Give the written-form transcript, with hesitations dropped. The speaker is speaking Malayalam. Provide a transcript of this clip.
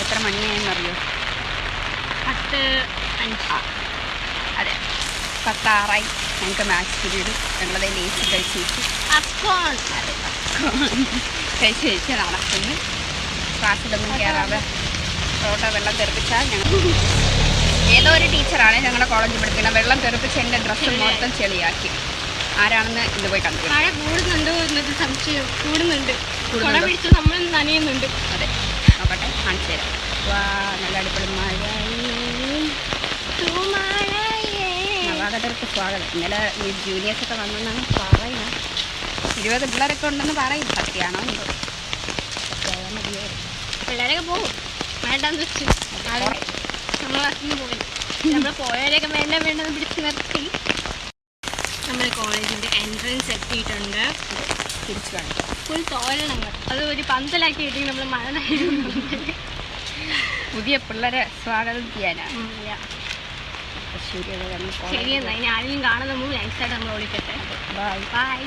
എത്ര മണിയായെന്നറിയോ? 10:05. അതെ, 10:06. ഞങ്ങൾക്ക് മാത്സ് പീരീഡ്. ഞങ്ങളത് ലേറ്റ് കഴിച്ച് വെച്ച് കഴിച്ച് നടക്കുന്നു. ക്ലാസ്സിലൊന്നും കയറാതെ റോട്ട വെള്ളം തെറിപ്പിച്ചാൽ ഞങ്ങൾ ഏതോ ഒരു ടീച്ചറാണ് ഞങ്ങളുടെ കോളേജിൽ പഠിപ്പിക്കുന്നത്. വെള്ളം തെറിപ്പിച്ച് എൻ്റെ ഡ്രസ്സ് മൊത്തം ചെളിയാക്കി. ആരാണെന്ന് ഇന്ന് പോയി കണ്ടു. മഴ കൂടുന്നുണ്ടോ എന്നൊരു സംശയം. കൂടുന്നുണ്ട്. കുട പിടിച്ച് നമ്മൾ നനയുന്നുണ്ട്. അതെ, നോക്കട്ടെ, കാണിച്ചു തരാം. വാ, നല്ല അടിപൊളി നവാഗതർക്ക് സ്വാഗതം. ഇന്നലെ ഈ ജൂനിയേഴ്സൊക്കെ വന്നെന്നാണ് പറയുന്നത്. 20 പിള്ളേരൊക്കെ ഉണ്ടെന്ന് പറയും. സത്യമാണോ എന്തോ? സത്യമായാൽ മതിയായിരുന്നു. പിള്ളേരൊക്കെ പോകും, വേണ്ടെന്ന് വെച്ചു. നമ്മൾ ക്ലാസ്സിൽ നിന്ന് പോയി. നമ്മൾ പോയവരെയൊക്കെ വേണ്ടെന്ന് പിടിച്ച് നിർത്തി. നമ്മുടെ കോളേജിൻ്റെ എൻട്രൻസ് എത്തിയിട്ടുണ്ട്. തിരിച്ചു കാണിക്കാം. ഫുൾ തോരണങ്ങൾ. അത് ഒരു പന്തലാക്കി കിട്ടി. നമ്മൾ മഴ പുതിയ പിള്ളേരെ സ്വാഗതം ചെയ്യാനാണ്. ശരിയെന്നാ, ഇനി ആരെങ്കിലും കാണുന്ന നൈസായിട്ട് നമ്മൾ ഓടിക്കട്ടെ. ബൈ. ബൈ.